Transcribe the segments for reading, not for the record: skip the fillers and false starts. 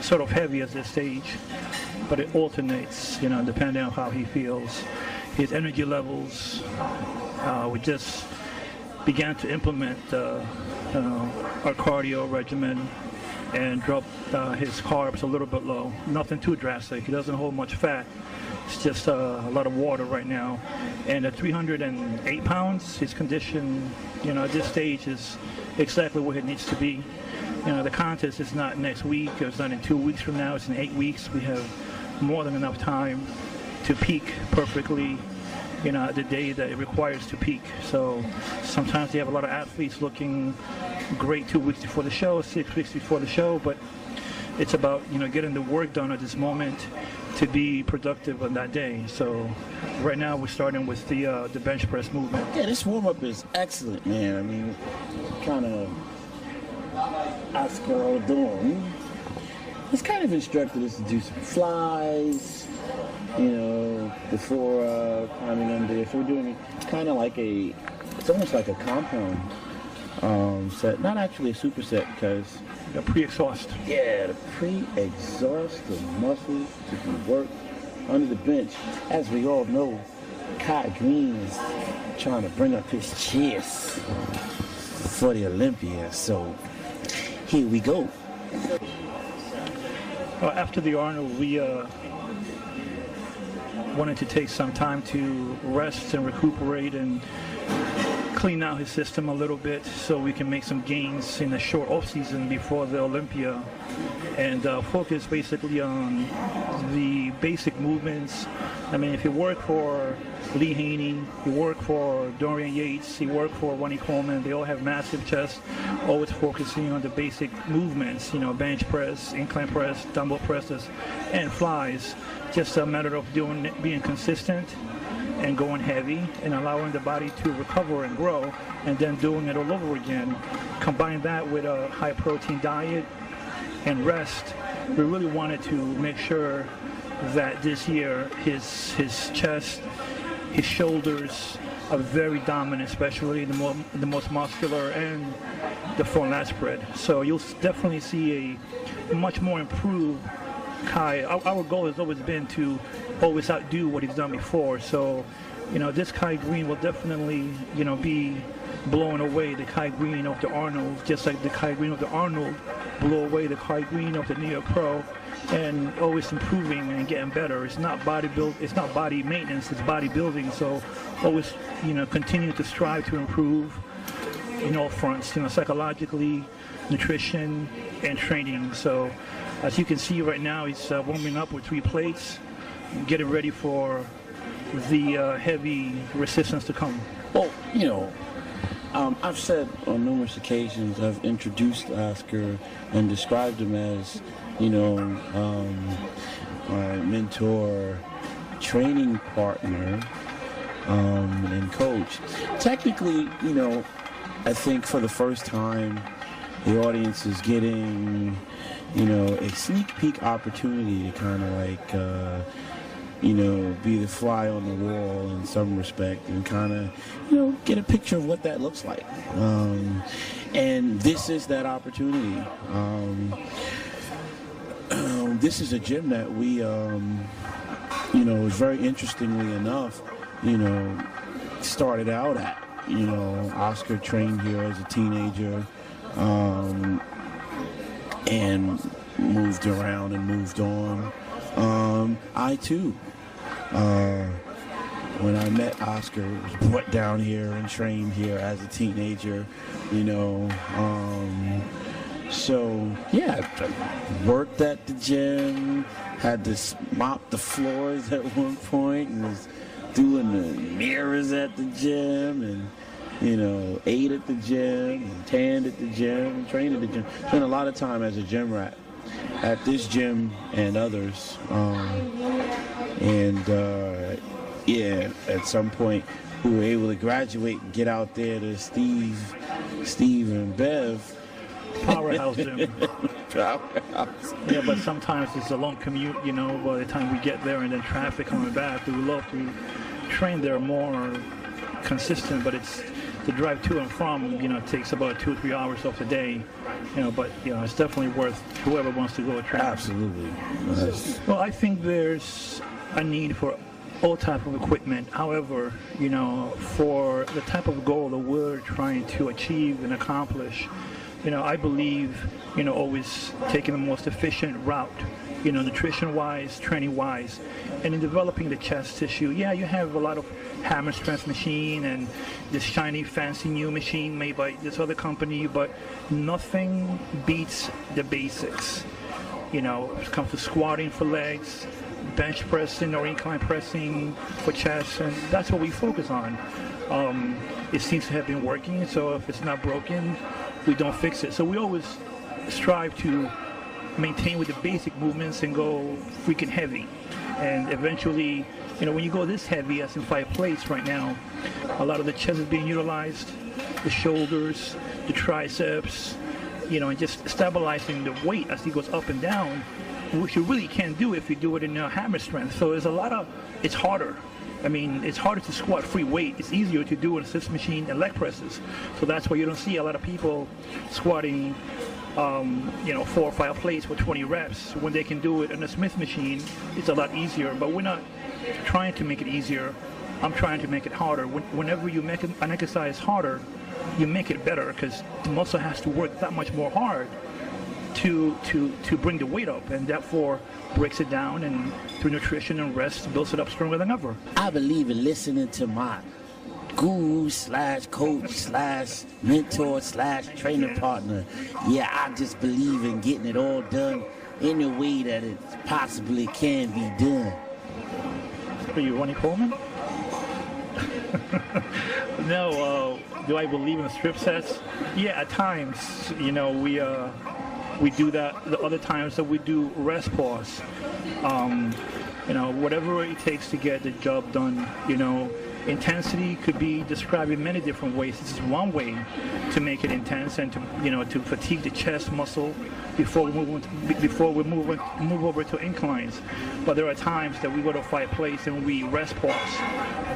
sort of heavy at this stage, but it alternates, depending on how he feels. His energy levels, we just began to implement our cardio regimen and drop his carbs a little bit low. Nothing too drastic. He doesn't hold much fat. It's just a lot of water right now. And at 308 pounds, his condition, at this stage is exactly where it needs to be. The contest is not next week. It's not in 2 weeks from now. It's in 8 weeks. We have more than enough time to peak perfectly, the day that it requires to peak. So sometimes you have a lot of athletes looking great 2 weeks before the show, 6 weeks before the show, but it's about, getting the work done at this moment to be productive on that day. So right now we're starting with the bench press movement. Yeah, this warm-up is excellent, man. I mean, kind of Oscar doing. He's kind of instructed us to do some flies, before climbing under. So we're doing kind of like it's almost like a compound set. Not actually a superset because the pre-exhaust. Yeah, the pre-exhaust, the muscles to be worked under the bench. As we all know, Kai Greene is trying to bring up his chest for the Olympia. So here we go. After the Arnold, we wanted to take some time to rest and recuperate and clean out his system a little bit so we can make some gains in a short off season before the Olympia, and focus basically on the basic movements. I mean, if you work for Lee Haney, you work for Dorian Yates, you work for Ronnie Coleman, they all have massive chests, always focusing on the basic movements, bench press, incline press, dumbbell presses, and flies. Just a matter of being consistent and going heavy and allowing the body to recover and grow, and then doing it all over again. Combine that with a high protein diet and rest. We really wanted to make sure that this year his chest, his shoulders are very dominant, especially the most muscular and the front lat spread. So you'll definitely see a much more improved Kai. Our goal has always been to always outdo what he's done before. So, this Kai Greene will definitely, be blowing away the Kai Greene of the Arnold, just like the Kai Greene of the Arnold blew away the Kai Greene of the New York Pro, and always improving and getting better. It's not it's not body maintenance, it's bodybuilding. So always, continue to strive to improve in all fronts, psychologically, nutrition, and training. So as you can see right now, he's warming up with 3 plates, getting ready for the heavy resistance to come. Well, I've said on numerous occasions, I've introduced Oscar and described him as, my mentor, training partner, and coach. Technically, I think for the first time, the audience is getting, a sneak peek opportunity to kind of like, be the fly on the wall in some respect and kind of, get a picture of what that looks like. And this is that opportunity. This is a gym that we, very interestingly enough, started out at. Oscar trained here as a teenager, and moved around and moved on. I too, when I met Oscar, was brought down here and trained here as a teenager, so yeah, I worked at the gym, had to mop the floors at one point, and was doing the mirrors at the gym, and ate at the gym, and tanned at the gym, and trained at the gym. Spent a lot of time as a gym rat at this gym and others. Yeah, at some point we were able to graduate and get out there to Steve and Bev. Powerhouse gym. Powerhouse. Yeah, but sometimes it's a long commute, by the time we get there, and then traffic coming back. We love to train there more consistent, but it's the drive to and from, takes about 2 or 3 hours off the day, but, it's definitely worth whoever wants to go train. Absolutely. Well, I think there's a need for all type of equipment. However, for the type of goal that we're trying to achieve and accomplish, I believe, always taking the most efficient route, nutrition-wise, training-wise, and in developing the chest tissue. Yeah, you have a lot of hammer strength machine and this shiny, fancy new machine made by this other company, but nothing beats the basics. When it comes to squatting for legs, bench pressing or incline pressing for chest, and that's what we focus on. It seems to have been working, so if it's not broken, we don't fix it. So we always strive to maintain with the basic movements and go freaking heavy. And eventually, when you go this heavy, as in 5 plates right now, a lot of the chest is being utilized, the shoulders, the triceps, and just stabilizing the weight as it goes up and down, which you really can't do if you do it in hammer strength. So there's it's harder. It's harder to squat free weight. It's easier to do an assist machine and leg presses. So that's why you don't see a lot of people squatting 4 or 5 plates for 20 reps when they can do it in a Smith machine. It's a lot easier, but we're not trying to make it easier. I'm trying to make it harder. Whenever you make an exercise harder, you make it better, because the muscle has to work that much more hard to bring the weight up, and therefore breaks it down, and through nutrition and rest builds it up stronger than ever. I believe in listening to my guru / coach / mentor / training partner. Yeah, I just believe in getting it all done in the way that it possibly can be done. Are you Ronnie Coleman? No, do I believe in strip sets? Yeah, at times, we do that. The other times that we do rest pause, whatever it takes to get the job done. Intensity could be described in many different ways. This is one way to make it intense and to fatigue the chest muscle before we move over to inclines. But there are times that we go to 5 plates and we rest pause,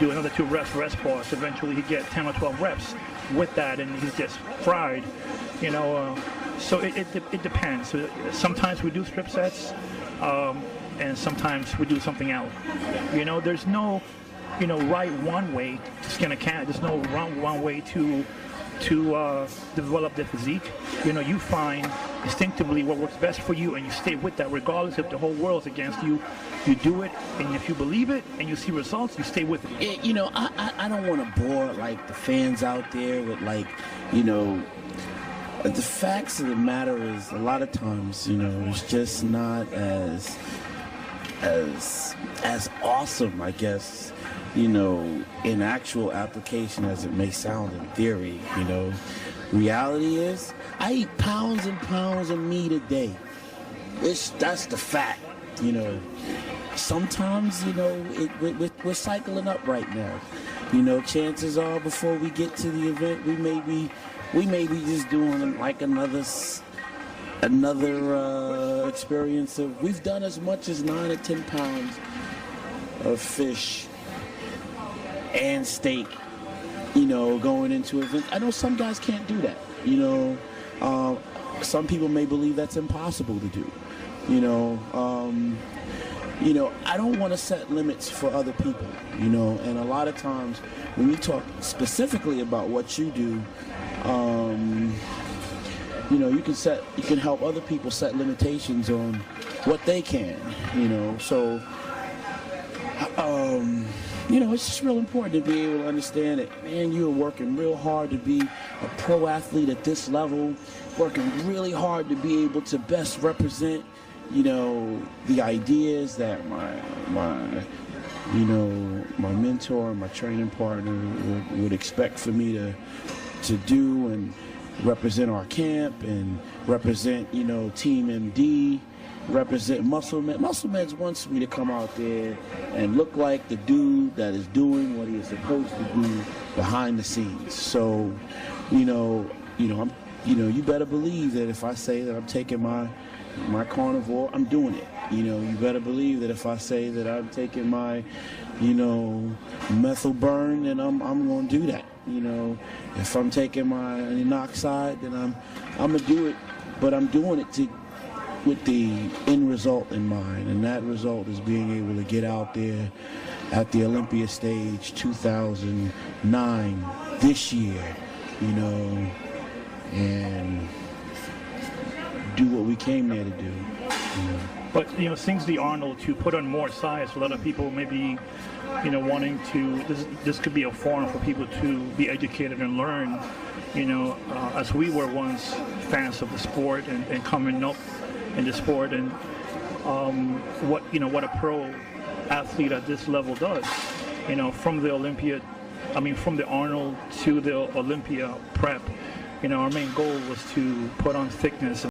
do another 2 reps, rest pause. Eventually he gets 10 or 12 reps with that, and he's just fried. So it depends. So sometimes we do strip sets, and sometimes we do something else. There's no right one way to skin a cat. There's no wrong one way to develop the physique. You find instinctively what works best for you, and you stay with that regardless if the whole world's against you. You do it, and if you believe it and you see results, you stay with it. I don't want to bore the fans out there with the facts of the matter is a lot of times it's just not as awesome, I guess, in actual application as it may sound in theory. Reality is I eat pounds and pounds of meat a day. That's the fact. Sometimes we're cycling up right now. Chances are before we get to the event, we may be just doing like another experience of, we've done as much as 9 or 10 pounds of fish and steak, going into events. I know some guys can't do that, some people may believe that's impossible to do, I don't want to set limits for other people, and a lot of times when you talk specifically about what you do, you can help other people set limitations on what they can, so it's just real important to be able to understand that, man, you're working real hard to be a pro athlete at this level, working really hard to be able to best represent, the ideas that my mentor and my training partner would expect for me to do, and represent our camp and represent, Team MD, represent Muscle Men. Muscle Men's wants me to come out there and look like the dude that is doing what he is supposed to do behind the scenes. So, you better believe that if I say that I'm taking my carnivore, I'm doing it. You better believe that if I say that I'm taking my methyl burn, then I'm going to do that. If I'm taking my inoxide, then I'm going to do it, but I'm doing it with the end result in mind, and that result is being able to get out there at the Olympia stage 2009 this year, and do what we came there to do. But since the Arnold, to put on more size, a lot of people maybe wanting to, this could be a forum for people to be educated and learn, as we were once fans of the sport and coming up in the sport, and what a pro athlete at this level does, from the Arnold to the Olympia prep. Our main goal was to put on thickness